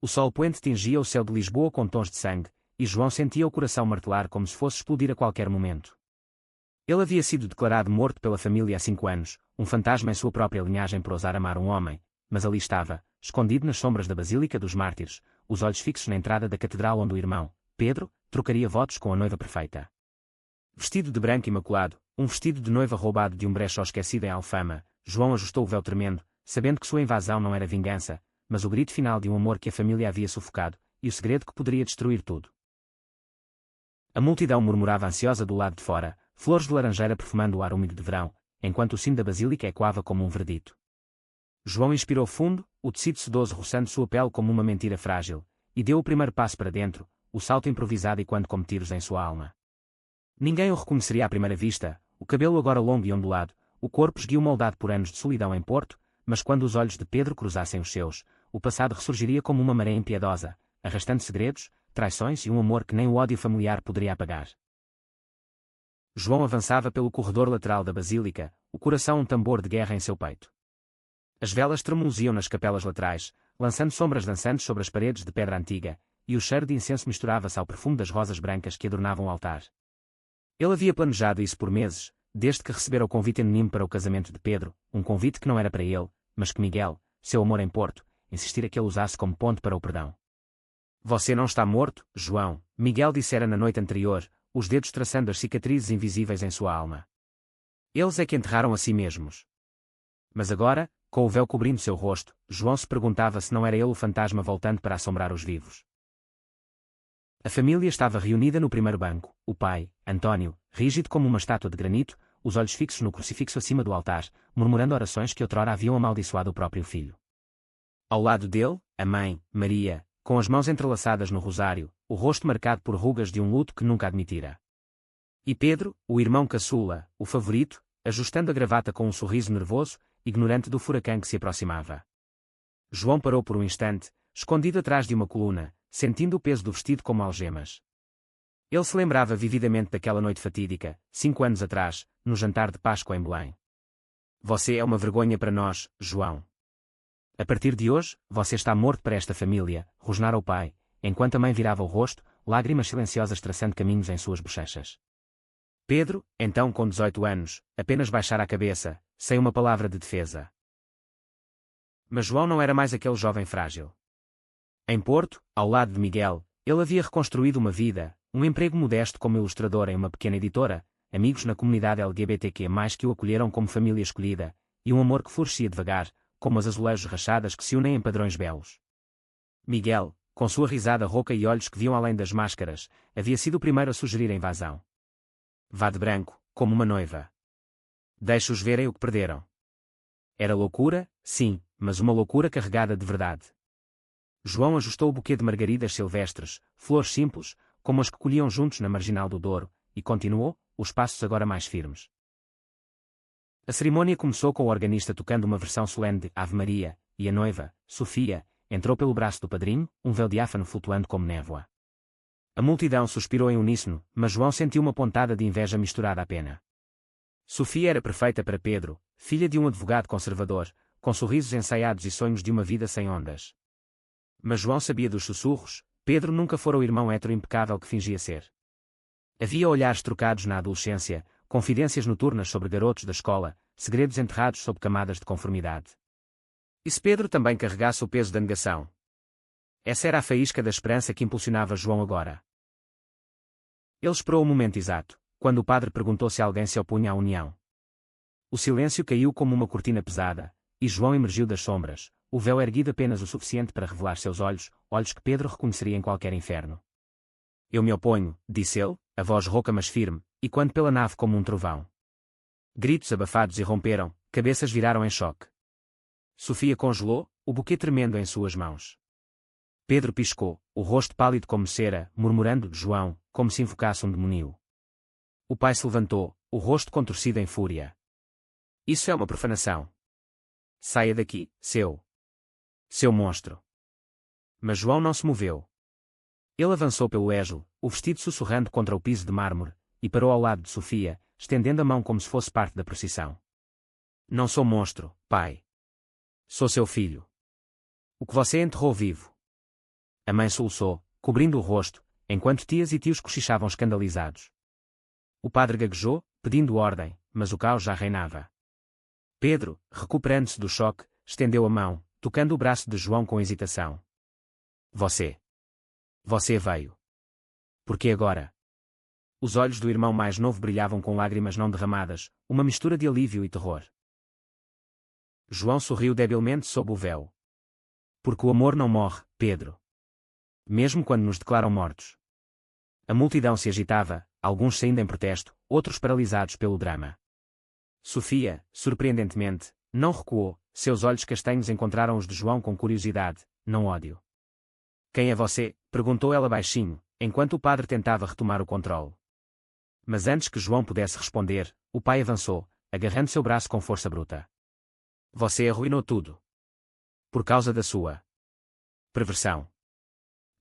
O sol poente tingia o céu de Lisboa com tons de sangue, e João sentia o coração martelar como se fosse explodir a qualquer momento. Ele havia sido declarado morto pela família há 5 anos, um fantasma em sua própria linhagem por ousar amar um homem, mas ali estava, escondido nas sombras da Basílica dos Mártires, os olhos fixos na entrada da catedral onde o irmão, Pedro, trocaria votos com a noiva perfeita. Vestido de branco imaculado, um vestido de noiva roubado de um brechó esquecido em Alfama, João ajustou o véu tremendo, sabendo que sua invasão não era vingança, mas o grito final de um amor que a família havia sufocado, e o segredo que poderia destruir tudo. A multidão murmurava ansiosa do lado de fora, flores de laranjeira perfumando o ar úmido de verão, enquanto o sino da basílica ecoava como um verdito. João inspirou fundo, o tecido sedoso roçando sua pele como uma mentira frágil, e deu o primeiro passo para dentro, o salto improvisado e quando como tiros em sua alma. Ninguém o reconheceria à primeira vista, o cabelo agora longo e ondulado, o corpo esguio moldado por anos de solidão em Porto, mas quando os olhos de Pedro cruzassem os seus, o passado ressurgiria como uma maré impiedosa, arrastando segredos, traições e um amor que nem o ódio familiar poderia apagar. João avançava pelo corredor lateral da basílica, o coração um tambor de guerra em seu peito. As velas tremuluziam nas capelas laterais, lançando sombras dançantes sobre as paredes de pedra antiga, e o cheiro de incenso misturava-se ao perfume das rosas brancas que adornavam o altar. Ele havia planejado isso por meses, desde que recebera o convite anónimo para o casamento de Pedro, um convite que não era para ele, mas que Miguel, seu amor em Porto, insistira que ele usasse como ponte para o perdão. Você não está morto, João, Miguel dissera na noite anterior, os dedos traçando as cicatrizes invisíveis em sua alma. Eles é que enterraram a si mesmos. Mas agora, com o véu cobrindo seu rosto, João se perguntava se não era ele o fantasma voltando para assombrar os vivos. A família estava reunida no primeiro banco, o pai, António, rígido como uma estátua de granito, os olhos fixos no crucifixo acima do altar, murmurando orações que outrora haviam amaldiçoado o próprio filho. Ao lado dele, a mãe, Maria, com as mãos entrelaçadas no rosário, o rosto marcado por rugas de um luto que nunca admitira. E Pedro, o irmão caçula, o favorito, ajustando a gravata com um sorriso nervoso, ignorante do furacão que se aproximava. João parou por um instante, escondido atrás de uma coluna, sentindo o peso do vestido como algemas. Ele se lembrava vividamente daquela noite fatídica, 5 anos atrás, no jantar de Páscoa em Belém. Você é uma vergonha para nós, João. A partir de hoje, você está morto para esta família, rosnara o pai, enquanto a mãe virava o rosto, lágrimas silenciosas traçando caminhos em suas bochechas. Pedro, então com 18 anos, apenas baixara a cabeça, sem uma palavra de defesa. Mas João não era mais aquele jovem frágil. Em Porto, ao lado de Miguel, ele havia reconstruído uma vida, um emprego modesto como ilustrador em uma pequena editora, amigos na comunidade LGBTQ+, que o acolheram como família escolhida, e um amor que florescia devagar, como as azulejos rachadas que se unem em padrões belos. Miguel, com sua risada rouca e olhos que viam além das máscaras, havia sido o primeiro a sugerir a invasão. Vá de branco, como uma noiva. Deixe-os verem o que perderam. Era loucura, sim, mas uma loucura carregada de verdade. João ajustou o buquê de margaridas silvestres, flores simples, como as que colhiam juntos na marginal do Douro, e continuou, os passos agora mais firmes. A cerimônia começou com o organista tocando uma versão solene de Ave Maria, e a noiva, Sofia, entrou pelo braço do padrinho, um véu diáfano flutuando como névoa. A multidão suspirou em uníssono, mas João sentiu uma pontada de inveja misturada à pena. Sofia era perfeita para Pedro, filha de um advogado conservador, com sorrisos ensaiados e sonhos de uma vida sem ondas. Mas João sabia dos sussurros, Pedro nunca fora o irmão hétero impecável que fingia ser. Havia olhares trocados na adolescência, confidências noturnas sobre garotos da escola, segredos enterrados sob camadas de conformidade. E se Pedro também carregasse o peso da negação? Essa era a faísca da esperança que impulsionava João agora. Ele esperou o momento exato, quando o padre perguntou se alguém se opunha à união. O silêncio caiu como uma cortina pesada, e João emergiu das sombras, o véu erguido apenas o suficiente para revelar seus olhos, olhos que Pedro reconheceria em qualquer inferno. Eu me oponho, disse ele, a voz rouca mas firme, e quando pela nave como um trovão. Gritos abafados irromperam, cabeças viraram em choque. Sofia congelou, o buquê tremendo em suas mãos. Pedro piscou, o rosto pálido como cera, murmurando João, como se invocasse um demônio. O pai se levantou, o rosto contorcido em fúria. Isso é uma profanação. Saia daqui, seu monstro. Mas João não se moveu. Ele avançou pelo eslo, o vestido sussurrando contra o piso de mármore, e parou ao lado de Sofia, estendendo a mão como se fosse parte da procissão. Não sou monstro, pai. Sou seu filho. O que você enterrou vivo. A mãe soluçou, cobrindo o rosto, enquanto tias e tios cochichavam escandalizados. O padre gaguejou, pedindo ordem, mas o caos já reinava. Pedro, recuperando-se do choque, estendeu a mão, tocando o braço de João com hesitação. Você veio. Por que agora? Os olhos do irmão mais novo brilhavam com lágrimas não derramadas, uma mistura de alívio e terror. João sorriu debilmente sob o véu. Porque o amor não morre, Pedro. Mesmo quando nos declaram mortos. A multidão se agitava, alguns saindo em protesto, outros paralisados pelo drama. Sofia, surpreendentemente, não recuou, seus olhos castanhos encontraram os de João com curiosidade, não ódio. Quem é você? Perguntou ela baixinho, enquanto o padre tentava retomar o controle. Mas antes que João pudesse responder, o pai avançou, agarrando seu braço com força bruta. Você arruinou tudo. Por causa da sua perversão.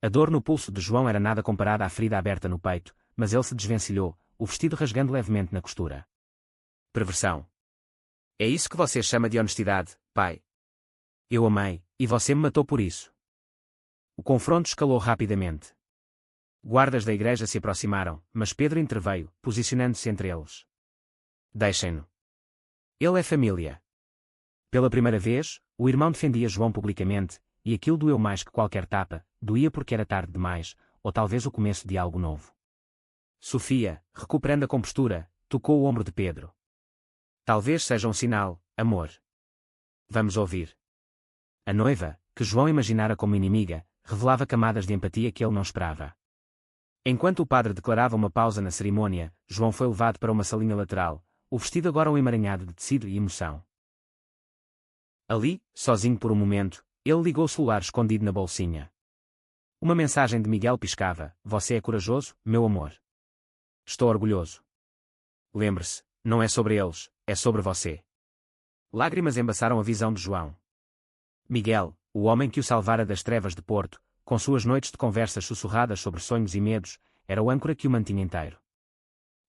A dor no pulso de João era nada comparada à ferida aberta no peito, mas ele se desvencilhou, o vestido rasgando levemente na costura. Perversão. É isso que você chama de honestidade, pai? Eu amei, e você me matou por isso. O confronto escalou rapidamente. Guardas da igreja se aproximaram, mas Pedro interveio, posicionando-se entre eles. Deixem-no. Ele é família. Pela primeira vez, o irmão defendia João publicamente, e aquilo doeu mais que qualquer tapa, doía porque era tarde demais, ou talvez o começo de algo novo. Sofia, recuperando a compostura, tocou o ombro de Pedro. Talvez seja um sinal, amor. Vamos ouvir. A noiva, que João imaginara como inimiga, revelava camadas de empatia que ele não esperava. Enquanto o padre declarava uma pausa na cerimônia, João foi levado para uma salinha lateral, o vestido agora um emaranhado de tecido e emoção. Ali, sozinho por um momento, ele ligou o celular escondido na bolsinha. Uma mensagem de Miguel piscava: Você é corajoso, meu amor. Estou orgulhoso. Lembre-se, não é sobre eles, é sobre você. Lágrimas embaçaram a visão de João. Miguel, o homem que o salvara das trevas de Porto, com suas noites de conversas sussurradas sobre sonhos e medos, era o âncora que o mantinha inteiro.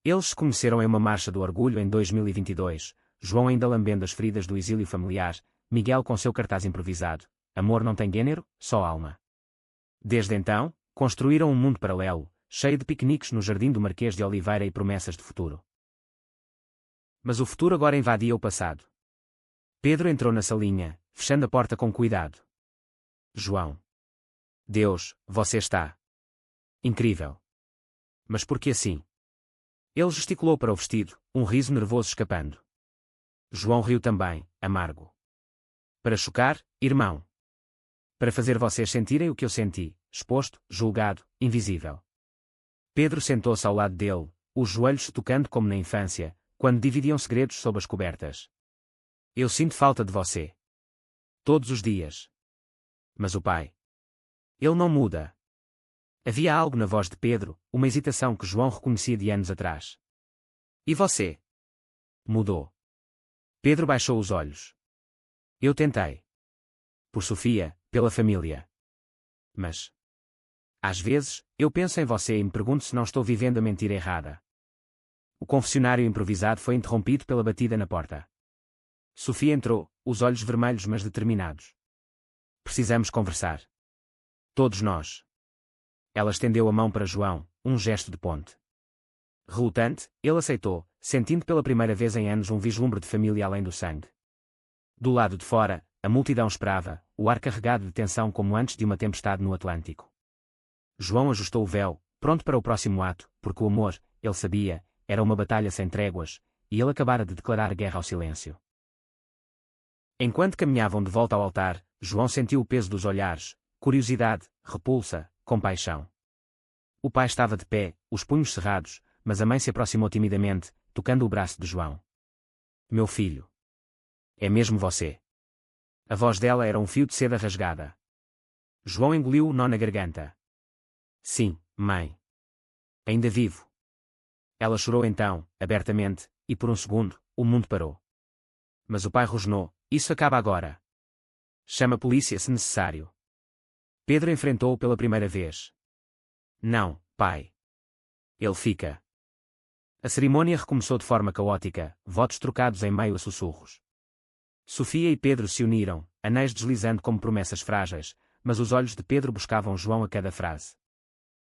Eles se conheceram em uma marcha do orgulho em 2022, João ainda lambendo as feridas do exílio familiar, Miguel com seu cartaz improvisado: Amor não tem gênero, só alma. Desde então, construíram um mundo paralelo, cheio de piqueniques no jardim do Marquês de Oliveira e promessas de futuro. Mas o futuro agora invadia o passado. Pedro entrou na salinha, fechando a porta com cuidado. João. Deus, você está incrível. Mas por que assim? Ele gesticulou para o vestido, um riso nervoso escapando. João riu também, amargo. Para chocar, irmão. Para fazer vocês sentirem o que eu senti, exposto, julgado, invisível. Pedro sentou-se ao lado dele, os joelhos se tocando como na infância, quando dividiam segredos sob as cobertas. Eu sinto falta de você. Todos os dias. Mas o pai. Ele não muda. Havia algo na voz de Pedro, uma hesitação que João reconhecia de anos atrás. E você? Mudou. Pedro baixou os olhos. Eu tentei. Por Sofia, pela família. Mas, às vezes, eu penso em você e me pergunto se não estou vivendo a mentira errada. O confessionário improvisado foi interrompido pela batida na porta. Sofia entrou, os olhos vermelhos mas determinados. Precisamos conversar. Todos nós. Ela estendeu a mão para João, um gesto de ponte. Relutante, ele aceitou, sentindo pela primeira vez em anos um vislumbre de família além do sangue. Do lado de fora, a multidão esperava, o ar carregado de tensão como antes de uma tempestade no Atlântico. João ajustou o véu, pronto para o próximo ato, porque o amor, ele sabia, era uma batalha sem tréguas, e ele acabara de declarar guerra ao silêncio. Enquanto caminhavam de volta ao altar, João sentiu o peso dos olhares, curiosidade, repulsa, compaixão. O pai estava de pé, os punhos cerrados, mas a mãe se aproximou timidamente, tocando o braço de João. Meu filho. É mesmo você. A voz dela era um fio de seda rasgada. João engoliu o nó na garganta. Sim, mãe. Ainda vivo. Ela chorou então, abertamente, e por um segundo, o mundo parou. Mas o pai rosnou: Isso acaba agora. Chama a polícia se necessário. Pedro enfrentou-o pela primeira vez. Não, pai. Ele fica. A cerimônia recomeçou de forma caótica, votos trocados em meio a sussurros. Sofia e Pedro se uniram, anéis deslizando como promessas frágeis, mas os olhos de Pedro buscavam João a cada frase.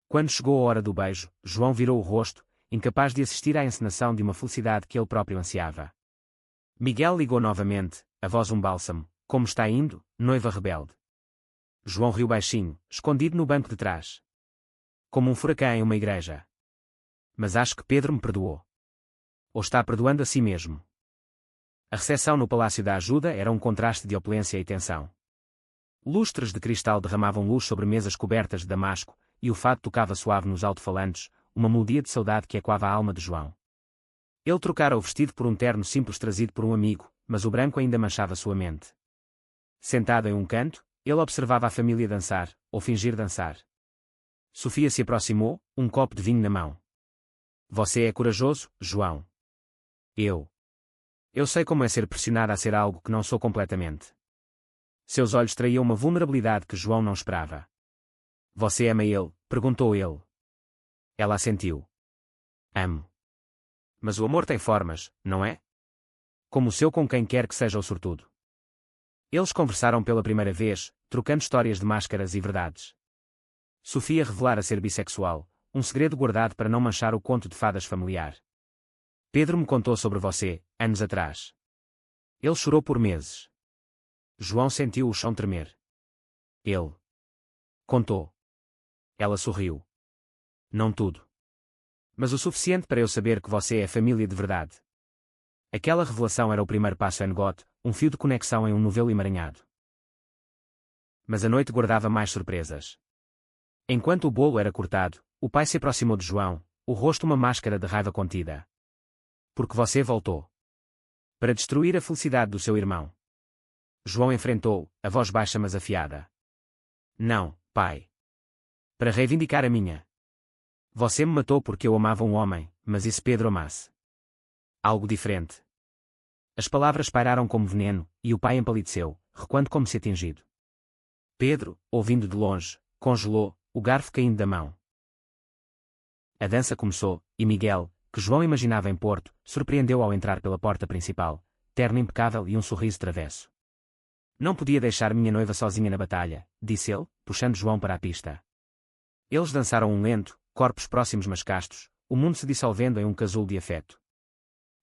Quando chegou a hora do beijo, João virou o rosto, incapaz de assistir à encenação de uma felicidade que ele próprio ansiava. Miguel ligou novamente, a voz um bálsamo. Como está indo, noiva rebelde? João riu baixinho, escondido no banco de trás. Como um furacão em uma igreja. Mas acho que Pedro me perdoou. Ou está perdoando a si mesmo. A recepção no Palácio da Ajuda era um contraste de opulência e tensão. Lustres de cristal derramavam luz sobre mesas cobertas de damasco, e o fado tocava suave nos alto-falantes, uma melodia de saudade que ecoava a alma de João. Ele trocara o vestido por um terno simples trazido por um amigo, mas o branco ainda manchava sua mente. Sentado em um canto, ele observava a família dançar, ou fingir dançar. Sofia se aproximou, um copo de vinho na mão. Você é corajoso, João. Eu sei como é ser pressionada a ser algo que não sou completamente. Seus olhos traíam uma vulnerabilidade que João não esperava. Você ama ele? Perguntou ele. Ela assentiu. Amo. Mas o amor tem formas, não é? Como o seu com quem quer que seja o sortudo. Eles conversaram pela primeira vez, trocando histórias de máscaras e verdades. Sofia revelara ser bissexual, um segredo guardado para não manchar o conto de fadas familiar. Pedro me contou sobre você, anos atrás. Ele chorou por meses. João sentiu o chão tremer. Ele contou. Ela sorriu. Não tudo. Mas o suficiente para eu saber que você é família de verdade. Aquela revelação era o primeiro passo em God, um fio de conexão em um novelo emaranhado. Mas a noite guardava mais surpresas. Enquanto o bolo era cortado, o pai se aproximou de João, o rosto uma máscara de raiva contida. Porque você voltou. Para destruir a felicidade do seu irmão. João enfrentou, a voz baixa mas afiada. Não, pai. Para reivindicar a minha. Você me matou porque eu amava um homem, mas e se Pedro amasse? Algo diferente. As palavras pairaram como veneno, e o pai empalideceu, recuando como se atingido. Pedro, ouvindo de longe, congelou, o garfo caindo da mão. A dança começou, e Miguel, que João imaginava em Porto, surpreendeu ao entrar pela porta principal, terno impecável e um sorriso travesso. Não podia deixar minha noiva sozinha na batalha, disse ele, puxando João para a pista. Eles dançaram um lento, corpos próximos mas castos, o mundo se dissolvendo em um casulo de afeto.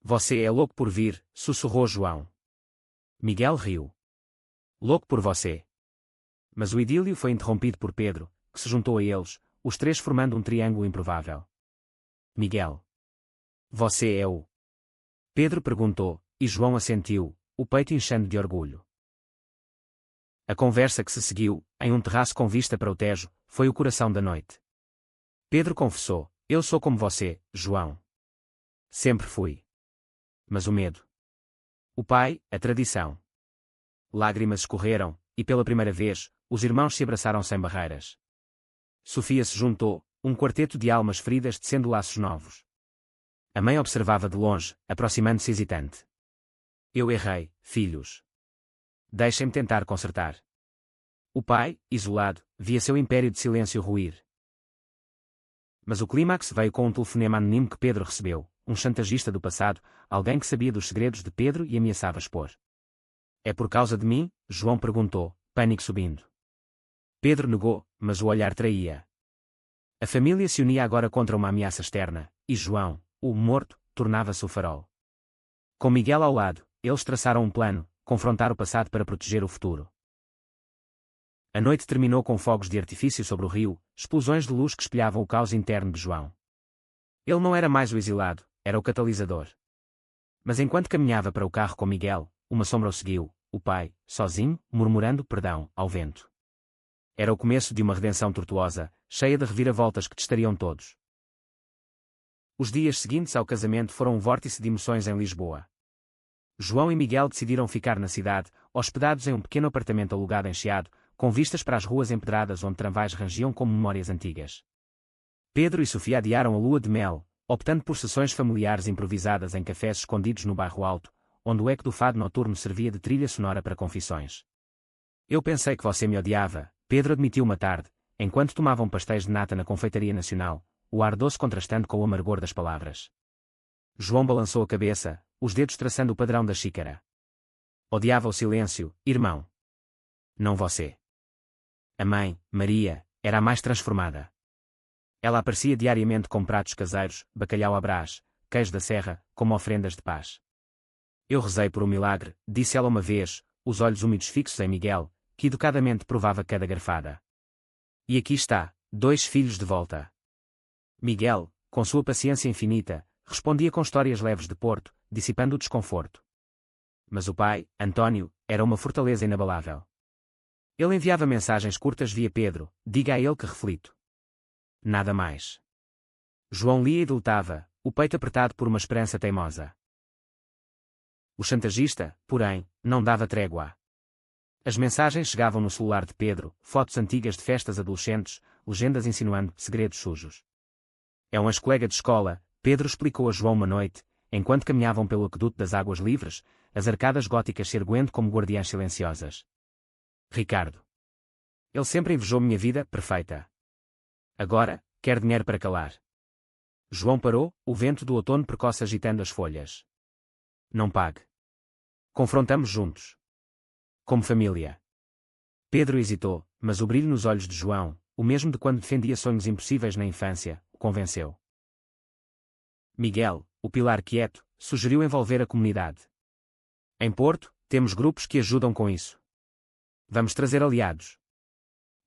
Você é louco por vir, sussurrou João. Miguel riu. Louco por você. Mas o idílio foi interrompido por Pedro, que se juntou a eles, os três formando um triângulo improvável. Miguel. Você é o... Pedro perguntou, e João assentiu, o peito inchando de orgulho. A conversa que se seguiu, em um terraço com vista para o Tejo, foi o coração da noite. Pedro confessou, eu sou como você, João. Sempre fui. Mas o medo. O pai, a tradição. Lágrimas escorreram, e pela primeira vez, os irmãos se abraçaram sem barreiras. Sofia se juntou, um quarteto de almas feridas tecendo laços novos. A mãe observava de longe, aproximando-se hesitante. Eu errei, filhos. Deixem-me tentar consertar. O pai, isolado, via seu império de silêncio ruir. Mas o clímax veio com um telefonema anónimo que Pedro recebeu, um chantagista do passado, alguém que sabia dos segredos de Pedro e ameaçava expor. É por causa de mim? João perguntou, pânico subindo. Pedro negou, mas o olhar traía. A família se unia agora contra uma ameaça externa, e João, o morto, tornava-se o farol. Com Miguel ao lado, eles traçaram um plano, confrontar o passado para proteger o futuro. A noite terminou com fogos de artifício sobre o rio, explosões de luz que espelhavam o caos interno de João. Ele não era mais o exilado, era o catalisador. Mas enquanto caminhava para o carro com Miguel, uma sombra o seguiu, o pai, sozinho, murmurando perdão, ao vento. Era o começo de uma redenção tortuosa, cheia de reviravoltas que testariam todos. Os dias seguintes ao casamento foram um vórtice de emoções em Lisboa. João e Miguel decidiram ficar na cidade, hospedados em um pequeno apartamento alugado em Chiado, com vistas para as ruas empedradas onde tramvais rangiam como memórias antigas. Pedro e Sofia adiaram a lua de mel, optando por sessões familiares improvisadas em cafés escondidos no bairro Alto, onde o eco do fado noturno servia de trilha sonora para confissões. Eu pensei que você me odiava, Pedro admitiu uma tarde, enquanto tomavam pastéis de nata na Confeitaria Nacional, o ar doce contrastando com o amargor das palavras. João balançou a cabeça, os dedos traçando o padrão da xícara. Odiava o silêncio, irmão. Não você. A mãe, Maria, era a mais transformada. Ela aparecia diariamente com pratos caseiros, bacalhau à brás, queijo da serra, como ofrendas de paz. Eu rezei por um milagre, disse ela uma vez, os olhos úmidos fixos em Miguel, que educadamente provava cada garfada. E aqui está, 2 filhos de volta. Miguel, com sua paciência infinita, respondia com histórias leves de Porto, dissipando o desconforto. Mas o pai, António, era uma fortaleza inabalável. Ele enviava mensagens curtas via Pedro, diga a ele que reflito. Nada mais. João lia e deletava, o peito apertado por uma esperança teimosa. O chantagista, porém, não dava trégua. As mensagens chegavam no celular de Pedro, fotos antigas de festas adolescentes, legendas insinuando segredos sujos. É um ex-colega de escola, Pedro explicou a João uma noite, enquanto caminhavam pelo aqueduto das águas livres, as arcadas góticas se erguendo como guardiãs silenciosas. Ricardo. Ele sempre invejou minha vida perfeita. Agora, quer dinheiro para calar. João parou, o vento do outono precoce agitando as folhas. Não pague. Confrontamos juntos. Como família. Pedro hesitou, mas o brilho nos olhos de João, o mesmo de quando defendia sonhos impossíveis na infância, o convenceu. Miguel, o pilar quieto, sugeriu envolver a comunidade. Em Porto, temos grupos que ajudam com isso. Vamos trazer aliados.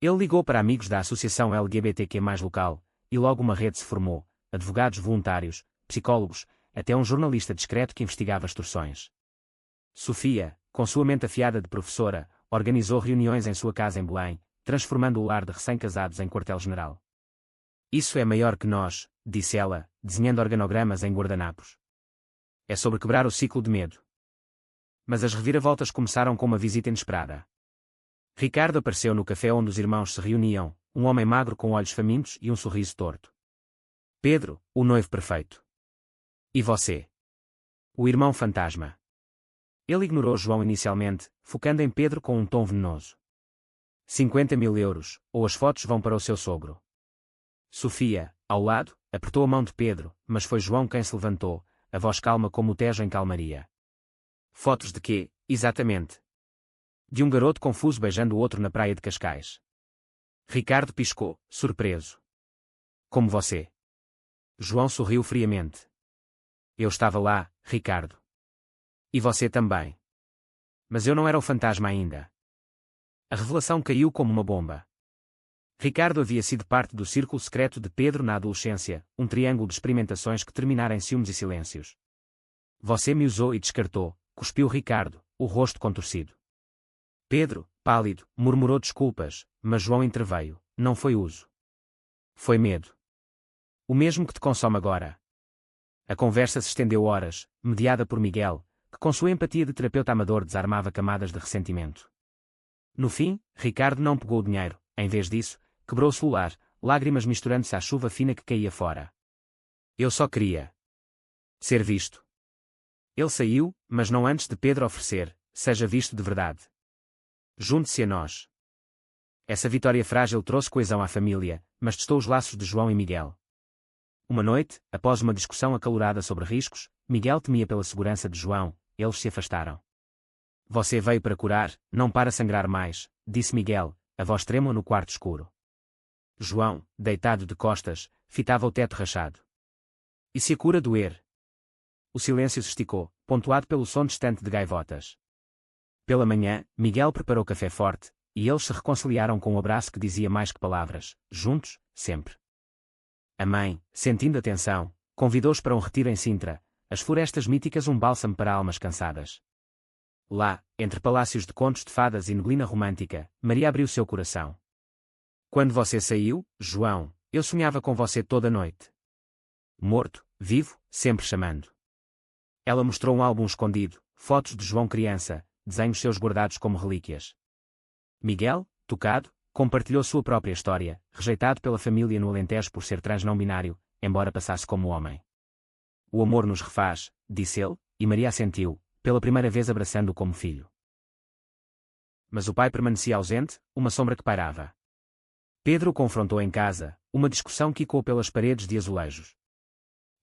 Ele ligou para amigos da associação LGBTQ+ local, e logo uma rede se formou, advogados voluntários, psicólogos, até um jornalista discreto que investigava extorsões. Sofia, com sua mente afiada de professora, organizou reuniões em sua casa em Belém, transformando o lar de recém-casados em quartel-general. Isso é maior que nós, disse ela, desenhando organogramas em guardanapos. É sobre quebrar o ciclo de medo. Mas as reviravoltas começaram com uma visita inesperada. Ricardo apareceu no café onde os irmãos se reuniam, um homem magro com olhos famintos e um sorriso torto. Pedro, o noivo perfeito. E você? O irmão fantasma. Ele ignorou João inicialmente, focando em Pedro com um tom venenoso. 50.000 euros, ou as fotos vão para o seu sogro. Sofia, ao lado, apertou a mão de Pedro, mas foi João quem se levantou, a voz calma como o Tejo em calmaria. Fotos de quê, exatamente? De um garoto confuso beijando o outro na praia de Cascais. Ricardo piscou, surpreso. Como você? João sorriu friamente. Eu estava lá, Ricardo. E você também. Mas eu não era o fantasma ainda. A revelação caiu como uma bomba. Ricardo havia sido parte do círculo secreto de Pedro na adolescência, um triângulo de experimentações que terminara em ciúmes e silêncios. Você me usou e descartou, cuspiu Ricardo, o rosto contorcido. Pedro, pálido, murmurou desculpas, mas João interveio, não foi uso. Foi medo. O mesmo que te consome agora. A conversa se estendeu horas, mediada por Miguel, que com sua empatia de terapeuta amador desarmava camadas de ressentimento. No fim, Ricardo não pegou o dinheiro, em vez disso, quebrou o celular, lágrimas misturando-se à chuva fina que caía fora. Eu só queria ser visto. Ele saiu, mas não antes de Pedro oferecer, seja visto de verdade. Junte-se a nós. Essa vitória frágil trouxe coesão à família, mas testou os laços de João e Miguel. Uma noite, após uma discussão acalorada sobre riscos, Miguel temia pela segurança de João, eles se afastaram. Você veio para curar, não para sangrar mais, disse Miguel, a voz trêmula no quarto escuro. João, deitado de costas, fitava o teto rachado. E se a cura doer? O silêncio se esticou, pontuado pelo som distante de gaivotas. Pela manhã, Miguel preparou café forte, e eles se reconciliaram com um abraço que dizia mais que palavras, juntos, sempre. A mãe, sentindo a tensão, convidou-os para um retiro em Sintra, as florestas míticas um bálsamo para almas cansadas. Lá, entre palácios de contos de fadas e neblina romântica, Maria abriu seu coração. Quando você saiu, João, eu sonhava com você toda noite. Morto, vivo, sempre chamando. Ela mostrou um álbum escondido, fotos de João criança, desenhos seus guardados como relíquias. Miguel, tocado, compartilhou sua própria história, rejeitado pela família no Alentejo por ser trans não binário, embora passasse como homem. O amor nos refaz, disse ele, e Maria assentiu, pela primeira vez abraçando-o como filho. Mas o pai permanecia ausente, uma sombra que pairava. Pedro o confrontou em casa, uma discussão quicou pelas paredes de azulejos.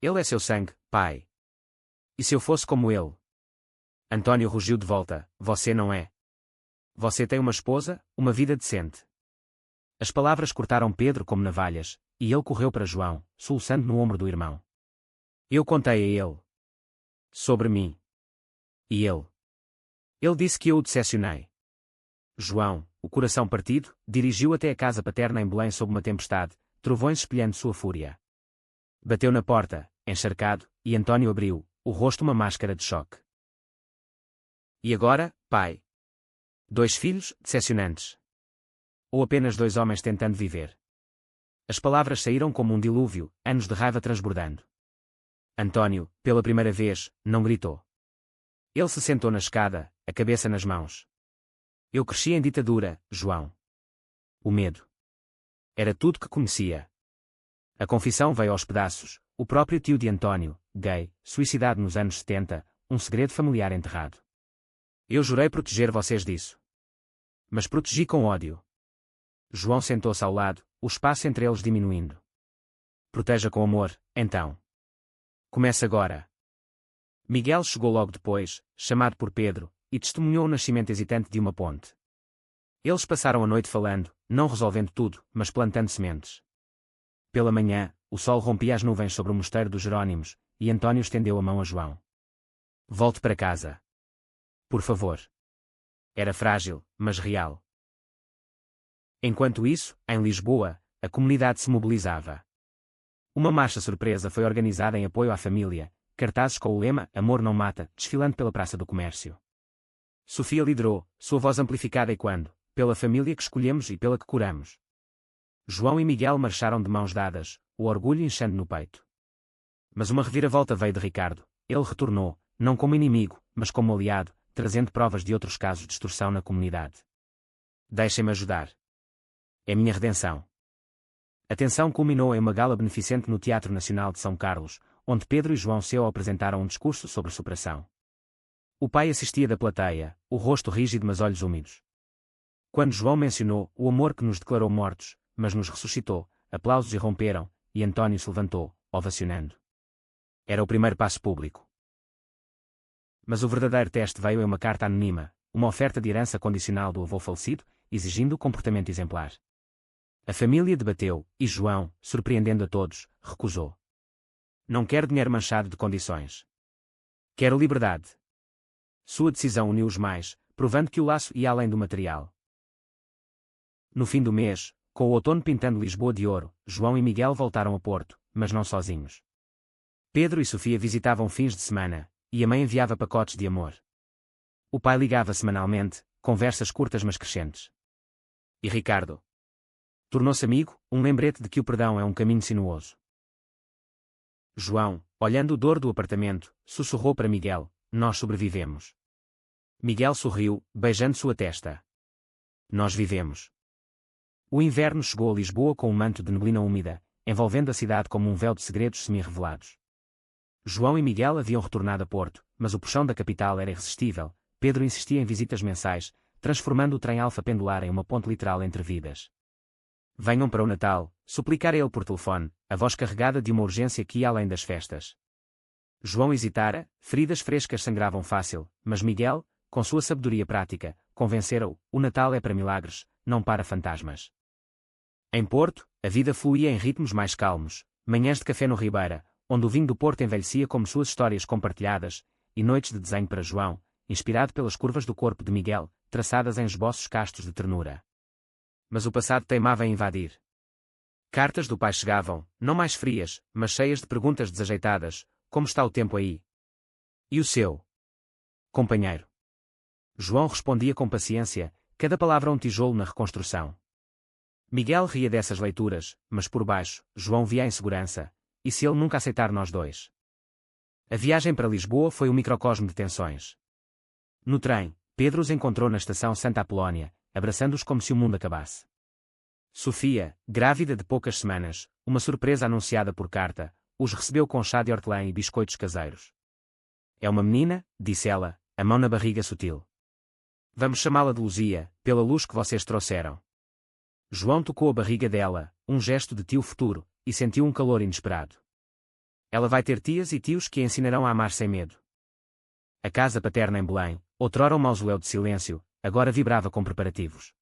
Ele é seu sangue, pai. E se eu fosse como ele? António rugiu de volta, você não é. Você tem uma esposa, uma vida decente. As palavras cortaram Pedro como navalhas, e ele correu para João, soluçando no ombro do irmão. Eu contei a ele sobre mim. E ele disse que eu o decepcionei. João, o coração partido, dirigiu até a casa paterna em Belém sob uma tempestade, trovões espelhando sua fúria. Bateu na porta, encharcado, e Antônio abriu, o rosto uma máscara de choque. E agora, pai? 2 filhos, decepcionantes. Ou apenas 2 homens tentando viver? As palavras saíram como um dilúvio, anos de raiva transbordando. Antônio, pela primeira vez, não gritou. Ele se sentou na escada, a cabeça nas mãos. Eu cresci em ditadura, João. O medo era tudo que conhecia. A confissão veio aos pedaços, o próprio tio de Antônio, gay, suicidado nos anos 70, um segredo familiar enterrado. Eu jurei proteger vocês disso. Mas protegi com ódio. João sentou-se ao lado, o espaço entre eles diminuindo. Proteja com amor, então. Comece agora. Miguel chegou logo depois, chamado por Pedro, e testemunhou o nascimento hesitante de uma ponte. Eles passaram a noite falando, não resolvendo tudo, mas plantando sementes. Pela manhã, o sol rompia as nuvens sobre o mosteiro dos Jerônimos, e Antônio estendeu a mão a João. Volte para casa. Por favor. Era frágil, mas real. Enquanto isso, em Lisboa, a comunidade se mobilizava. Uma marcha surpresa foi organizada em apoio à família, cartazes com o lema Amor não mata, desfilando pela Praça do Comércio. Sofia liderou, sua voz amplificada ecoando, pela família que escolhemos e pela que curamos. João e Miguel marcharam de mãos dadas, o orgulho inchando no peito. Mas uma reviravolta veio de Ricardo. Ele retornou, não como inimigo, mas como aliado, trazendo provas de outros casos de extorsão na comunidade. Deixem-me ajudar. É minha redenção. A tensão culminou em uma gala beneficente no Teatro Nacional de São Carlos, onde Pedro e João Seu apresentaram um discurso sobre superação. O pai assistia da plateia, o rosto rígido mas olhos úmidos. Quando João mencionou o amor que nos declarou mortos, mas nos ressuscitou, aplausos irromperam, e Antônio se levantou, ovacionando. Era o primeiro passo público. Mas o verdadeiro teste veio em uma carta anônima, uma oferta de herança condicional do avô falecido, exigindo comportamento exemplar. A família debateu, e João, surpreendendo a todos, recusou. Não quero dinheiro manchado de condições. Quero liberdade. Sua decisão uniu-os mais, provando que o laço ia além do material. No fim do mês, com o outono pintando Lisboa de ouro, João e Miguel voltaram a Porto, mas não sozinhos. Pedro e Sofia visitavam fins de semana, e a mãe enviava pacotes de amor. O pai ligava semanalmente, conversas curtas mas crescentes. E Ricardo? Tornou-se amigo, um lembrete de que o perdão é um caminho sinuoso. João, olhando o dor do apartamento, sussurrou para Miguel, nós sobrevivemos. Miguel sorriu, beijando sua testa. Nós vivemos. O inverno chegou a Lisboa com um manto de neblina úmida, envolvendo a cidade como um véu de segredos semi-revelados. João e Miguel haviam retornado a Porto, mas o puxão da capital era irresistível. Pedro insistia em visitas mensais, transformando o trem Alfa pendular em uma ponte literal entre vidas. Venham para o Natal, suplicara ele por telefone, a voz carregada de uma urgência que ia além das festas. João hesitara, feridas frescas sangravam fácil, mas Miguel, com sua sabedoria prática, convencera-o, o Natal é para milagres, não para fantasmas. Em Porto, a vida fluía em ritmos mais calmos, manhãs de café no Ribeira, onde o vinho do Porto envelhecia como suas histórias compartilhadas, e noites de desenho para João, inspirado pelas curvas do corpo de Miguel, traçadas em esboços castos de ternura. Mas o passado teimava em invadir. Cartas do pai chegavam, não mais frias, mas cheias de perguntas desajeitadas, como está o tempo aí? E o seu companheiro? João respondia com paciência, cada palavra um tijolo na reconstrução. Miguel ria dessas leituras, mas por baixo, João via a insegurança. E se ele nunca aceitar nós dois? A viagem para Lisboa foi um microcosmo de tensões. No trem, Pedro os encontrou na estação Santa Apolónia, abraçando-os como se o mundo acabasse. Sofia, grávida de poucas semanas, uma surpresa anunciada por carta, os recebeu com chá de hortelã e biscoitos caseiros. É uma menina, disse ela, a mão na barriga sutil. Vamos chamá-la de Luzia, pela luz que vocês trouxeram. João tocou a barriga dela, um gesto de tio futuro, e sentiu um calor inesperado. Ela vai ter tias e tios que a ensinarão a amar sem medo. A casa paterna em Belém, outrora um mausoléu de silêncio, agora vibrava com preparativos.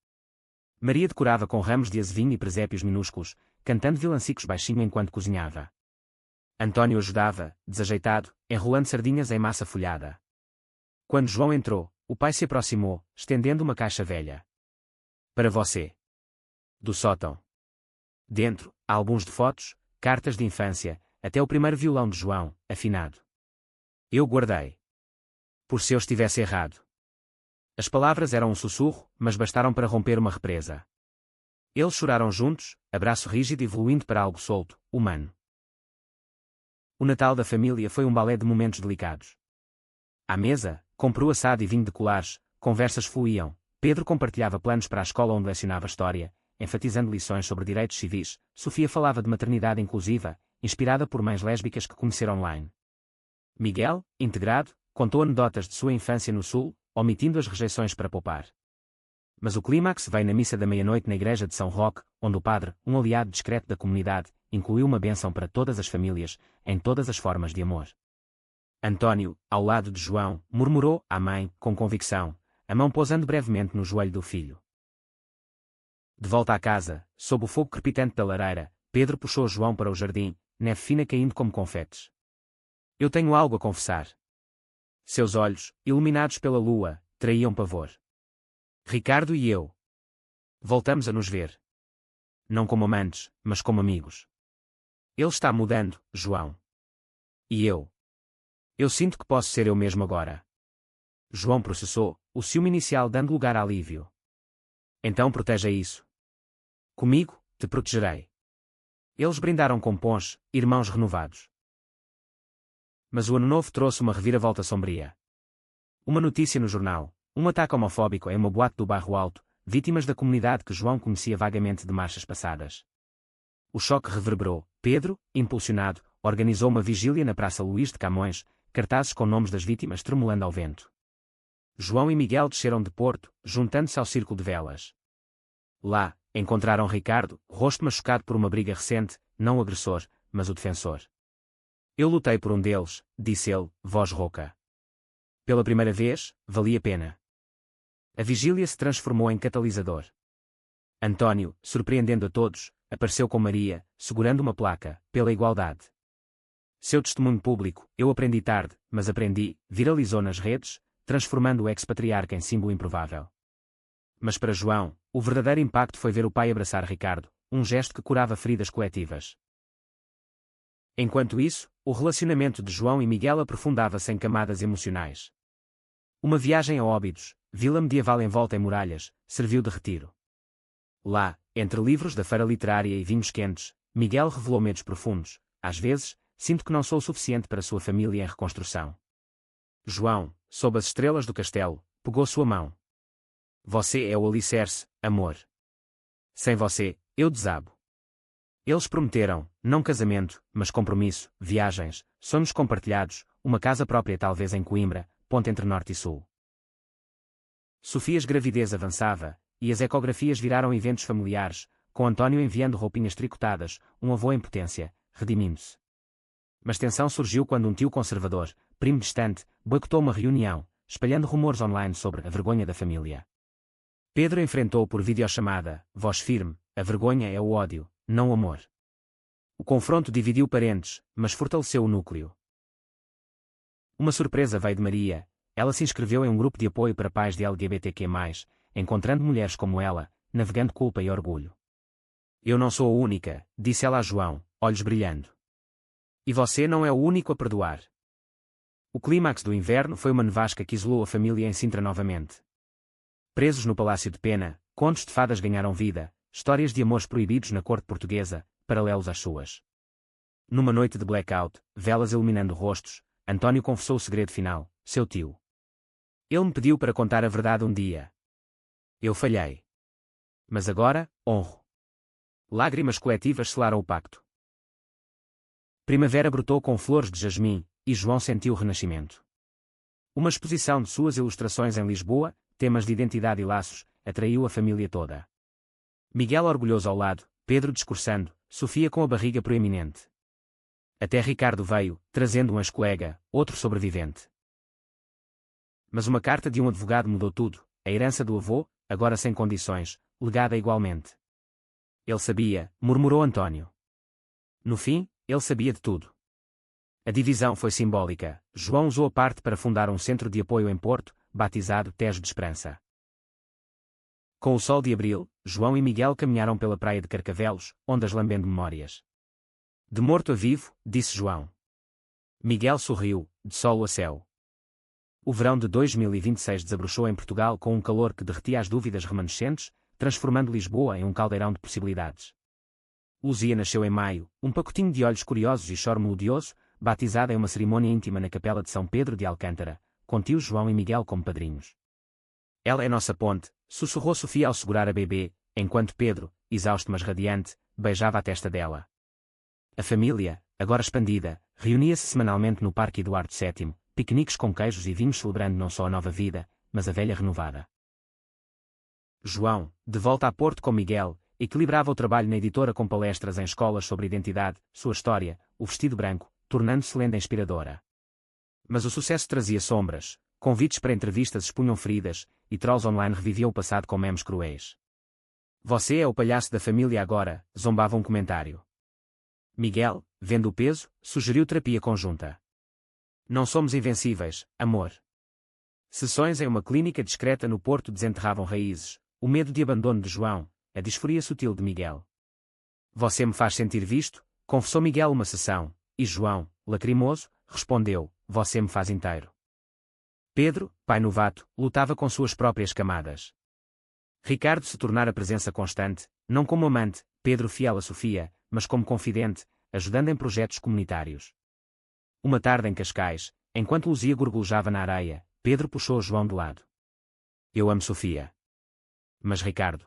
Maria decorava com ramos de azevinho e presépios minúsculos, cantando vilancicos baixinho enquanto cozinhava. Antônio ajudava, desajeitado, enrolando sardinhas em massa folhada. Quando João entrou, o pai se aproximou, estendendo uma caixa velha. Para você. Do sótão. Dentro, álbuns de fotos, cartas de infância, até o primeiro violão de João, afinado. Eu guardei. Por se eu estivesse errado. As palavras eram um sussurro, mas bastaram para romper uma represa. Eles choraram juntos, abraço rígido evoluindo para algo solto, humano. O Natal da família foi um balé de momentos delicados. À mesa, com peru assado e vinho de colares, conversas fluíam. Pedro compartilhava planos para a escola onde lecionava história, enfatizando lições sobre direitos civis. Sofia falava de maternidade inclusiva, inspirada por mães lésbicas que conheceram online. Miguel, integrado, contou anedotas de sua infância no Sul, omitindo as rejeições para poupar. Mas o clímax veio na missa da meia-noite na igreja de São Roque, onde o padre, um aliado discreto da comunidade, incluiu uma bênção para todas as famílias, em todas as formas de amor. Antônio, ao lado de João, murmurou à mãe, com convicção, a mão pousando brevemente no joelho do filho. De volta à casa, sob o fogo crepitante da lareira, Pedro puxou João para o jardim, neve fina caindo como confetes. Eu tenho algo a confessar. Seus olhos, iluminados pela lua, traíam pavor. Ricardo e eu. Voltamos a nos ver. Não como amantes, mas como amigos. Ele está mudando, João. E eu? Eu sinto que posso ser eu mesmo agora. João processou, o ciúme inicial dando lugar a alívio. Então proteja isso. Comigo, te protegerei. Eles brindaram com ponche, irmãos renovados. Mas o ano novo trouxe uma reviravolta sombria. Uma notícia no jornal, um ataque homofóbico em uma boate do Bairro Alto, vítimas da comunidade que João conhecia vagamente de marchas passadas. O choque reverberou. Pedro, impulsionado, organizou uma vigília na Praça Luís de Camões, cartazes com nomes das vítimas tremulando ao vento. João e Miguel desceram de Porto, juntando-se ao círculo de velas. Lá, encontraram Ricardo, rosto machucado por uma briga recente, não o agressor, mas o defensor. Eu lutei por um deles, disse ele, voz rouca. Pela primeira vez, valia a pena. A vigília se transformou em catalisador. Antônio, surpreendendo a todos, apareceu com Maria, segurando uma placa, pela igualdade. Seu testemunho público, eu aprendi tarde, mas aprendi, viralizou nas redes, transformando o ex-patriarca em símbolo improvável. Mas para João, o verdadeiro impacto foi ver o pai abraçar Ricardo, um gesto que curava feridas coletivas. Enquanto isso, o relacionamento de João e Miguel aprofundava-se em camadas emocionais. Uma viagem a Óbidos, vila medieval envolta em muralhas, serviu de retiro. Lá, entre livros da feira literária e vinhos quentes, Miguel revelou medos profundos. Às vezes, sinto que não sou o suficiente para sua família em reconstrução. João, sob as estrelas do castelo, pegou sua mão. Você é o alicerce, amor. Sem você, eu desabo. Eles prometeram, não casamento, mas compromisso, viagens, sonhos compartilhados, uma casa própria talvez em Coimbra, ponte entre norte e sul. Sofia's gravidez avançava, e as ecografias viraram eventos familiares, com Antônio enviando roupinhas tricotadas, um avô em potência, redimindo-se. Mas tensão surgiu quando um tio conservador, primo distante, boicotou uma reunião, espalhando rumores online sobre a vergonha da família. Pedro enfrentou por videochamada, voz firme, a vergonha é o ódio, não o amor. O confronto dividiu parentes, mas fortaleceu o núcleo. Uma surpresa veio de Maria. Ela se inscreveu em um grupo de apoio para pais de LGBTQ+, encontrando mulheres como ela, navegando culpa e orgulho. Eu não sou a única, disse ela a João, olhos brilhando. E você não é o único a perdoar. O clímax do inverno foi uma nevasca que isolou a família em Sintra novamente. Presos no Palácio de Pena, contos de fadas ganharam vida, histórias de amores proibidos na corte portuguesa, paralelos às suas. Numa noite de blackout, velas iluminando rostos, Antônio confessou o segredo final, seu tio. Ele me pediu para contar a verdade um dia. Eu falhei. Mas agora, honro. Lágrimas coletivas selaram o pacto. Primavera brotou com flores de jasmim, e João sentiu o renascimento. Uma exposição de suas ilustrações em Lisboa, temas de identidade e laços, atraiu a família toda. Miguel orgulhoso ao lado, Pedro discursando, Sofia com a barriga proeminente. Até Ricardo veio, trazendo um ex-colega, outro sobrevivente. Mas uma carta de um advogado mudou tudo, a herança do avô, agora sem condições, legada igualmente. Ele sabia, murmurou António. No fim, ele sabia de tudo. A divisão foi simbólica. João usou a parte para fundar um centro de apoio em Porto, batizado Tejo de Esperança. Com o sol de abril, João e Miguel caminharam pela praia de Carcavelos, ondas lambendo memórias. De morto a vivo, disse João. Miguel sorriu, de solo a céu. O verão de 2026 desabrochou em Portugal com um calor que derretia as dúvidas remanescentes, transformando Lisboa em um caldeirão de possibilidades. Luzia nasceu em maio, um pacotinho de olhos curiosos e choro melodioso, batizada em uma cerimônia íntima na capela de São Pedro de Alcântara, com tios João e Miguel como padrinhos. Ela é nossa ponte, sussurrou Sofia ao segurar a bebê, enquanto Pedro, exausto mas radiante, beijava a testa dela. A família, agora expandida, reunia-se semanalmente no Parque Eduardo VII, piqueniques com queijos e vinhos celebrando não só a nova vida, mas a velha renovada. João, de volta a Porto com Miguel, equilibrava o trabalho na editora com palestras em escolas sobre identidade, sua história, o vestido branco, tornando-se lenda inspiradora. Mas o sucesso trazia sombras, convites para entrevistas expunham feridas, e trolls online reviviam o passado com memes cruéis. Você é o palhaço da família agora, zombava um comentário. Miguel, vendo o peso, sugeriu terapia conjunta. Não somos invencíveis, amor. Sessões em uma clínica discreta no Porto desenterravam raízes, o medo de abandono de João, a disforia sutil de Miguel. Você me faz sentir visto, confessou Miguel uma sessão, e João, lacrimoso, respondeu, você me faz inteiro. Pedro, pai novato, lutava com suas próprias camadas. Ricardo se tornara presença constante, não como amante, Pedro fiel a Sofia, mas como confidente, ajudando em projetos comunitários. Uma tarde em Cascais, enquanto Luzia gorgolejava na areia, Pedro puxou João de lado. Eu amo Sofia. Mas Ricardo.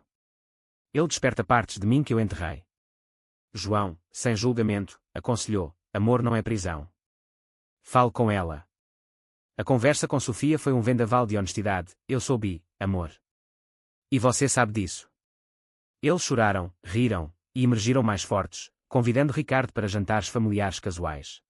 Ele desperta partes de mim que eu enterrei. João, sem julgamento, aconselhou, amor não é prisão. Fale com ela. A conversa com Sofia foi um vendaval de honestidade, eu sou bi, amor. E você sabe disso. Eles choraram, riram, e emergiram mais fortes, convidando Ricardo para jantares familiares casuais.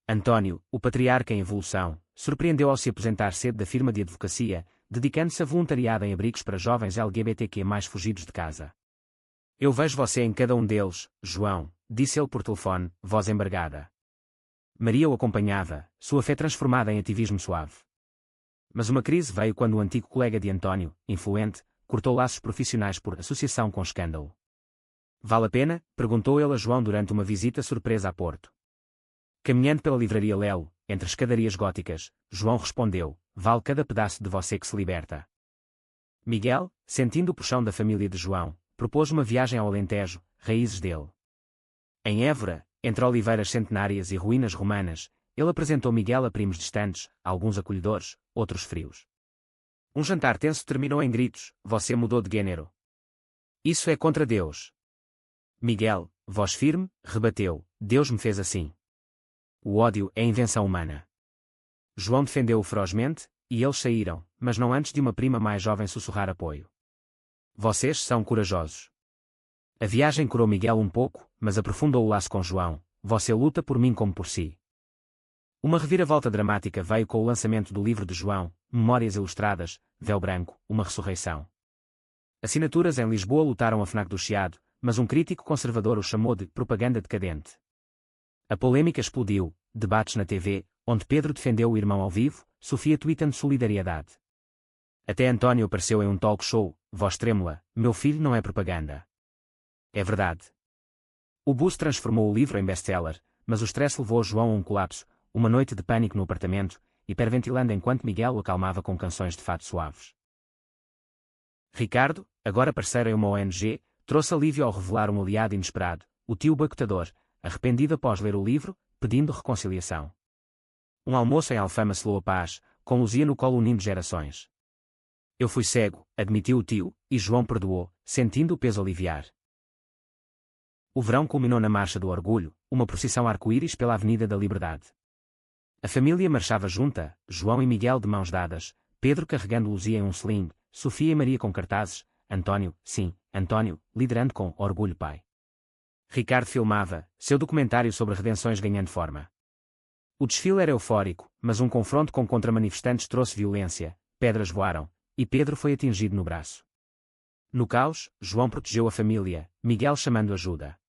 António, o patriarca em evolução, surpreendeu ao se aposentar cedo da firma de advocacia, dedicando-se a voluntariado em abrigos para jovens LGBTQ mais fugidos de casa. Eu vejo você em cada um deles, João, disse ele por telefone, voz embargada. Maria o acompanhava, sua fé transformada em ativismo suave. Mas uma crise veio quando o antigo colega de António, influente, cortou laços profissionais por associação com escândalo. Vale a pena? Perguntou ele a João durante uma visita surpresa a Porto. Caminhando pela livraria Lelo, entre escadarias góticas, João respondeu, vale cada pedaço de você que se liberta. Miguel, sentindo o puxão da família de João, propôs uma viagem ao Alentejo, raízes dele. Em Évora, entre oliveiras centenárias e ruínas romanas, ele apresentou Miguel a primos distantes, alguns acolhedores, outros frios. Um jantar tenso terminou em gritos, você mudou de gênero. Isso é contra Deus. Miguel, voz firme, rebateu, Deus me fez assim. O ódio é invenção humana. João defendeu-o ferozmente, e eles saíram, mas não antes de uma prima mais jovem sussurrar apoio. Vocês são corajosos. A viagem curou Miguel um pouco, mas aprofundou o laço com João, você luta por mim como por si. Uma reviravolta dramática veio com o lançamento do livro de João, Memórias Ilustradas, Véu Branco, uma ressurreição. Assinaturas em Lisboa lutaram a FNAC do Chiado, mas um crítico conservador o chamou de propaganda decadente. A polêmica explodiu, debates na TV, onde Pedro defendeu o irmão ao vivo, Sofia tweetando solidariedade. Até António apareceu em um talk show, voz trêmula, meu filho não é propaganda. É verdade. O buzz transformou o livro em best-seller, mas o stress levou João a um colapso, uma noite de pânico no apartamento, hiperventilando enquanto Miguel o acalmava com canções de fado suaves. Ricardo, agora parceiro em uma ONG, trouxe alívio ao revelar um aliado inesperado, o tio boicotador, arrependido após ler o livro, pedindo reconciliação. Um almoço em Alfama selou a paz, com Luzia no colo unindo gerações. Eu fui cego, admitiu o tio, e João perdoou, sentindo o peso aliviar. O verão culminou na Marcha do Orgulho, uma procissão arco-íris pela Avenida da Liberdade. A família marchava junta, João e Miguel de mãos dadas, Pedro carregando Luzia em um sling, Sofia e Maria com cartazes, António, sim, António, liderando com Orgulho Pai. Ricardo filmava, seu documentário sobre redenções ganhando forma. O desfile era eufórico, mas um confronto com contramanifestantes trouxe violência, pedras voaram, e Pedro foi atingido no braço. No caos, João protegeu a família, Miguel chamando ajuda.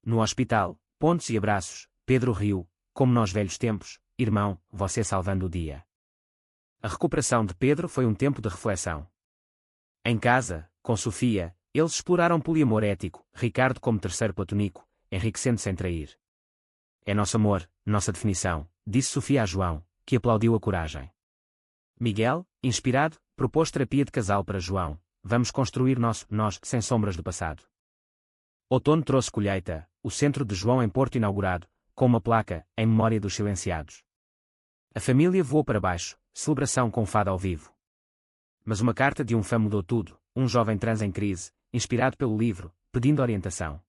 No hospital, pontos e abraços, Pedro riu, como nos velhos tempos, irmão, você salvando o dia. A recuperação de Pedro foi um tempo de reflexão. Em casa, com Sofia, eles exploraram poliamor ético, Ricardo como terceiro platônico, enriquecendo sem trair. É nosso amor, nossa definição, disse Sofia a João, que aplaudiu a coragem. Miguel, inspirado, propôs terapia de casal para João. Vamos construir nós, sem sombras do passado. Outono trouxe colheita, o centro de João em Porto inaugurado, com uma placa, em memória dos silenciados. A família voou para baixo, celebração com fado ao vivo. Mas uma carta de um fã mudou tudo, um jovem trans em crise, inspirado pelo livro, pedindo orientação.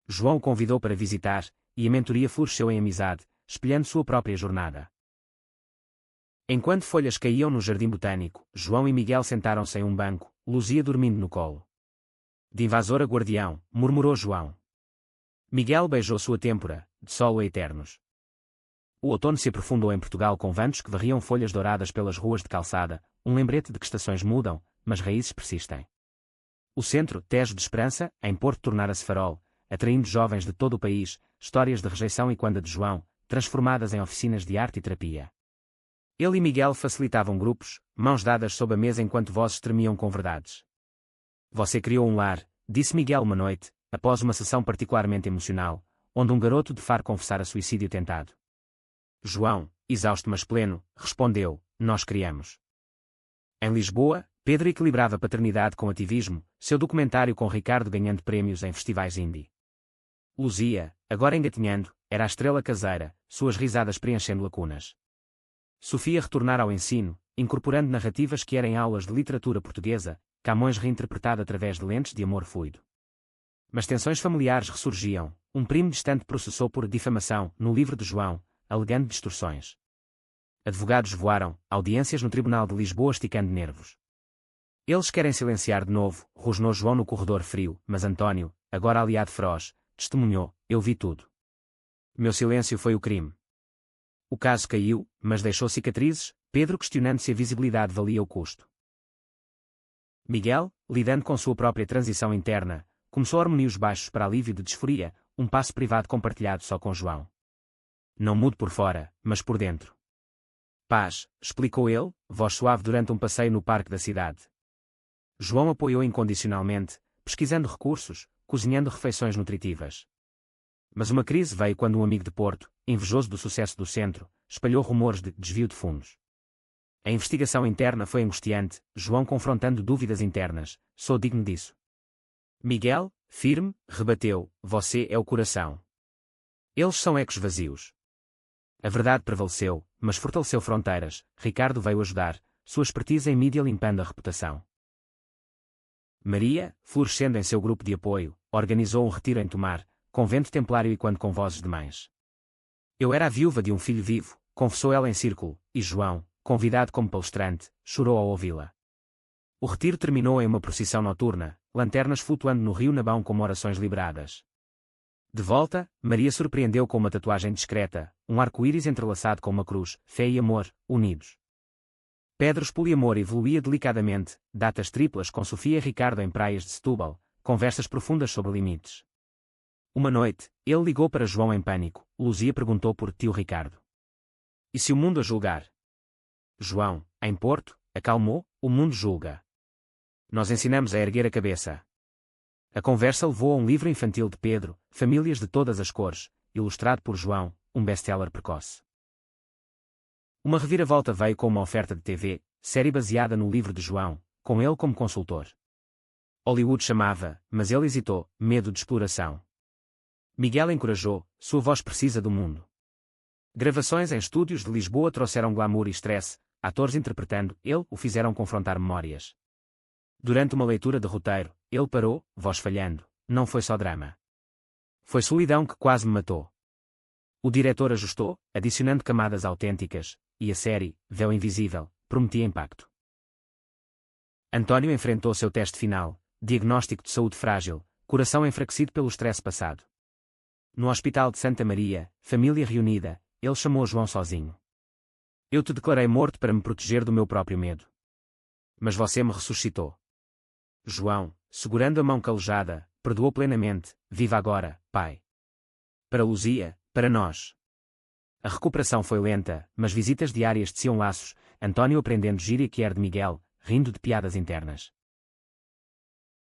João o convidou para visitar, e a mentoria floresceu em amizade, espelhando sua própria jornada. Enquanto folhas caíam no jardim botânico, João e Miguel sentaram-se em um banco, Luzia dormindo no colo. De invasor a guardião, murmurou João. Miguel beijou sua têmpora, de solo a eternos. O outono se aprofundou em Portugal com ventos que varriam folhas douradas pelas ruas de calçada, um lembrete de que estações mudam, mas raízes persistem. O centro, Tejo de Esperança, em Porto tornara-se farol, atraindo jovens de todo o país, histórias de rejeição e quanda de João, transformadas em oficinas de arte e terapia. Ele e Miguel facilitavam grupos, mãos dadas sob a mesa enquanto vozes tremiam com verdades. Você criou um lar, disse Miguel uma noite, após uma sessão particularmente emocional, onde um garoto de Faro confessara suicídio tentado. João, exausto mas pleno, respondeu, nós criamos. Em Lisboa, Pedro equilibrava paternidade com ativismo, seu documentário com Ricardo ganhando prémios em festivais indie. Luzia, agora engatinhando, era a estrela caseira, suas risadas preenchendo lacunas. Sofia retornara ao ensino, incorporando narrativas que eram aulas de literatura portuguesa, Camões reinterpretado através de lentes de amor fluido. Mas tensões familiares ressurgiam, um primo distante processou por difamação, no livro de João, alegando distorções. Advogados voaram, audiências no Tribunal de Lisboa esticando nervos. Eles querem silenciar de novo, rosnou João no corredor frio, mas António, agora aliado feroz, testemunhou, eu vi tudo. Meu silêncio foi o crime. O caso caiu, mas deixou cicatrizes, Pedro questionando se a visibilidade valia o custo. Miguel, lidando com sua própria transição interna, começou harmonios baixos para alívio de disforia, um passo privado compartilhado só com João. Não mudo por fora, mas por dentro. Paz, explicou ele, voz suave durante um passeio no parque da cidade. João apoiou incondicionalmente, pesquisando recursos, cozinhando refeições nutritivas. Mas uma crise veio quando um amigo de Porto, invejoso do sucesso do centro, espalhou rumores de desvio de fundos. A investigação interna foi angustiante, João confrontando dúvidas internas, sou digno disso. Miguel, firme, rebateu, você é o coração. Eles são ecos vazios. A verdade prevaleceu, mas fortaleceu fronteiras, Ricardo veio ajudar, sua expertise em mídia limpando a reputação. Maria, florescendo em seu grupo de apoio, organizou um retiro em Tomar, convento templário e quando com vozes de mães. Eu era a viúva de um filho vivo, confessou ela em círculo, e João, convidado como palestrante, chorou ao ouvi-la. O retiro terminou em uma procissão noturna, lanternas flutuando no rio Nabão como orações liberadas. De volta, Maria surpreendeu com uma tatuagem discreta, um arco-íris entrelaçado com uma cruz, fé e amor, unidos. Pedros poliamor evoluía delicadamente, datas triplas com Sofia e Ricardo em praias de Setúbal, conversas profundas sobre limites. Uma noite, ele ligou para João em pânico, Luzia perguntou por tio Ricardo. E se o mundo a julgar? João, em Porto, acalmou, o mundo julga. Nós ensinamos a erguer a cabeça. A conversa levou a um livro infantil de Pedro, Famílias de Todas as Cores, ilustrado por João, um best-seller precoce. Uma reviravolta veio com uma oferta de TV, série baseada no livro de João, com ele como consultor. Hollywood chamava, mas ele hesitou, medo de exploração. Miguel encorajou, sua voz precisa do mundo. Gravações em estúdios de Lisboa trouxeram glamour e stress, atores interpretando, ele o fizeram confrontar memórias. Durante uma leitura de roteiro, ele parou, voz falhando, não foi só drama. Foi solidão que quase me matou. O diretor ajustou, adicionando camadas autênticas, e a série, Véu Invisível, prometia impacto. António enfrentou seu teste final, diagnóstico de saúde frágil, coração enfraquecido pelo estresse passado. No Hospital de Santa Maria, família reunida, ele chamou João sozinho. Eu te declarei morto para me proteger do meu próprio medo. Mas você me ressuscitou. João, segurando a mão calejada, perdoou plenamente, viva agora, pai. Para Luzia, para nós. A recuperação foi lenta, mas visitas diárias teciam laços, António aprendendo gíria que era de Miguel, rindo de piadas internas.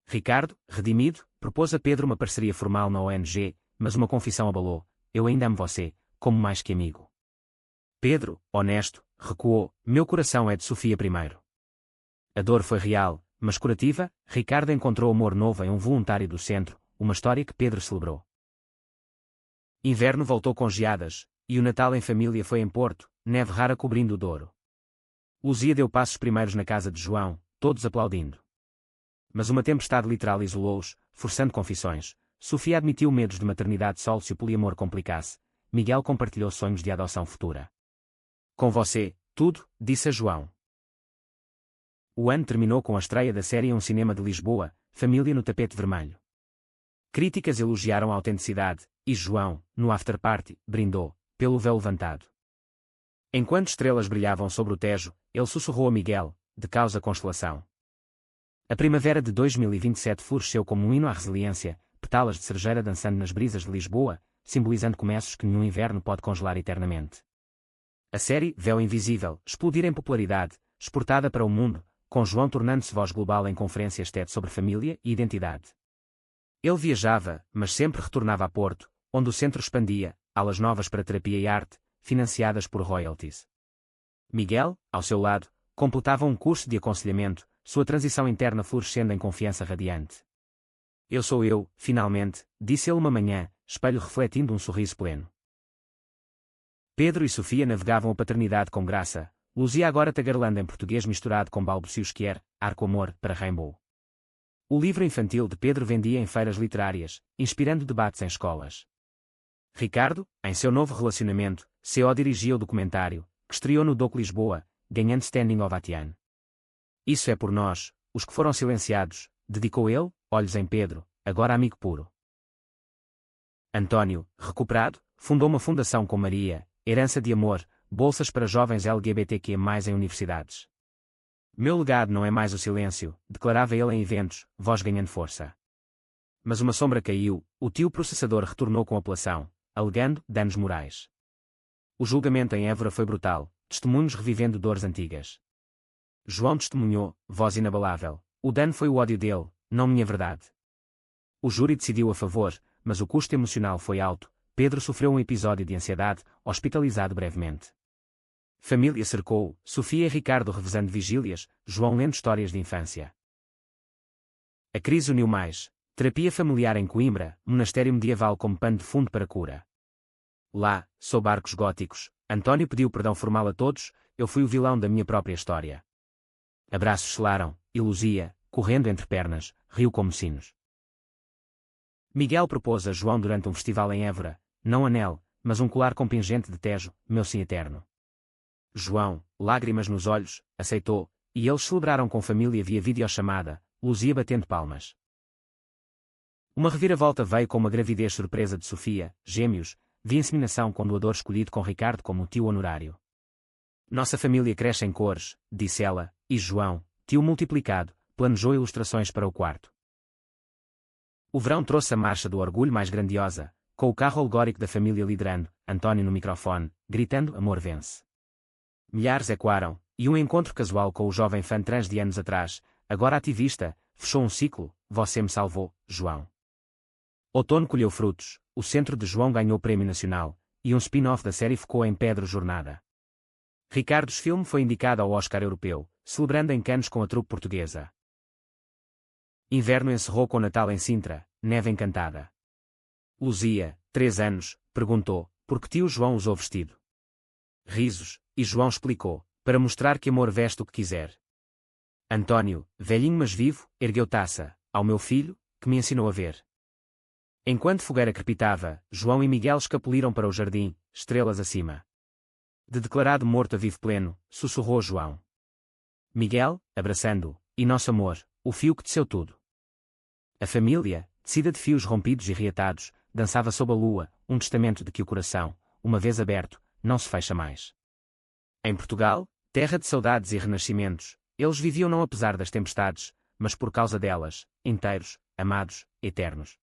Ricardo, redimido, propôs a Pedro uma parceria formal na ONG, mas uma confissão abalou: eu ainda amo você, como mais que amigo. Pedro, honesto, recuou: meu coração é de Sofia primeiro. A dor foi real, mas curativa. Ricardo encontrou amor novo em um voluntário do centro, uma história que Pedro celebrou. Inverno voltou com geadas, e o Natal em família foi em Porto, neve rara cobrindo o Douro. Luzia deu passos primeiros na casa de João, todos aplaudindo. Mas uma tempestade literal isolou-os, forçando confissões. Sofia admitiu medos de maternidade solo se o poliamor complicasse. Miguel compartilhou sonhos de adoção futura. Com você, tudo, disse a João. O ano terminou com a estreia da série Um Cinema de Lisboa, Família no Tapete Vermelho. Críticas elogiaram a autenticidade, e João, no after-party, brindou, pelo véu levantado. Enquanto estrelas brilhavam sobre o Tejo, ele sussurrou a Miguel, de causa Constelação. A primavera de 2027 floresceu como um hino à resiliência, petalas de cerejeira dançando nas brisas de Lisboa, simbolizando começos que nenhum inverno pode congelar eternamente. A série Véu Invisível explodir em popularidade, exportada para o mundo, com João tornando-se voz global em conferências TED sobre família e identidade. Ele viajava, mas sempre retornava a Porto, onde o centro expandia, aulas novas para terapia e arte, financiadas por royalties. Miguel, ao seu lado, completava um curso de aconselhamento, sua transição interna florescendo em confiança radiante. Eu sou eu, finalmente, disse ele uma manhã, espelho refletindo um sorriso pleno. Pedro e Sofia navegavam a paternidade com graça, Luzia agora tagarelando em português misturado com balbucios que era, Arco-Amor, para Rainbow. O livro infantil de Pedro vendia em feiras literárias, inspirando debates em escolas. Ricardo, em seu novo relacionamento, CO dirigia o documentário, que estreou no DOC Lisboa, ganhando standing ovation. Isso é por nós, os que foram silenciados, dedicou ele, olhos em Pedro, agora amigo puro. António, recuperado, fundou uma fundação com Maria, Herança de Amor, bolsas para jovens LGBTQ+, em universidades. Meu legado não é mais o silêncio, declarava ele em eventos, voz ganhando força. Mas uma sombra caiu, o tio processador retornou com apelação, alegando danos morais. O julgamento em Évora foi brutal, testemunhos revivendo dores antigas. João testemunhou, voz inabalável, o dano foi o ódio dele, não minha verdade. O júri decidiu a favor, mas o custo emocional foi alto. Pedro sofreu um episódio de ansiedade, hospitalizado brevemente. Família cercou, Sofia e Ricardo revezando vigílias, João lendo histórias de infância. A crise uniu mais, terapia familiar em Coimbra, monastério medieval como pano de fundo para cura. Lá, sob arcos góticos, António pediu perdão formal a todos, eu fui o vilão da minha própria história. Abraços selaram, e Luzia, correndo entre pernas, riu como sinos. Miguel propôs a João durante um festival em Évora, não anel, mas um colar com pingente de Tejo, meu sim eterno. João, lágrimas nos olhos, aceitou, e eles celebraram com família via videochamada, Luzia batendo palmas. Uma reviravolta veio com uma gravidez surpresa de Sofia, gêmeos, via inseminação com doador escolhido com Ricardo como tio honorário. Nossa família cresce em cores, disse ela, e João, tio multiplicado, planejou ilustrações para o quarto. O verão trouxe a marcha do orgulho mais grandiosa, com o carro alegórico da família liderando, António no microfone, gritando amor vence. Milhares ecoaram, e um encontro casual com o jovem fã trans de anos atrás, agora ativista, fechou um ciclo, você me salvou, João. Outono colheu frutos, o centro de João ganhou prémio nacional, e um spin-off da série focou em Pedro Jornada. Ricardo's filme foi indicado ao Oscar Europeu, celebrando em Cannes com a trupe portuguesa. Inverno encerrou com Natal em Sintra, neve encantada. Luzia, 3 anos, perguntou, por que tio João usou vestido? Risos, e João explicou, para mostrar que amor veste o que quiser. António, velhinho mas vivo, ergueu taça, ao meu filho, que me ensinou a ver. Enquanto fogueira crepitava, João e Miguel escapuliram para o jardim, estrelas acima. De declarado morto a vivo pleno, sussurrou João. Miguel, abraçando-o, e nosso amor, o fio que teceu tudo. A família, tecida de fios rompidos e reatados, dançava sob a lua, um testamento de que o coração, uma vez aberto, não se fecha mais. Em Portugal, terra de saudades e renascimentos, eles viviam não apesar das tempestades, mas por causa delas, inteiros, amados, eternos.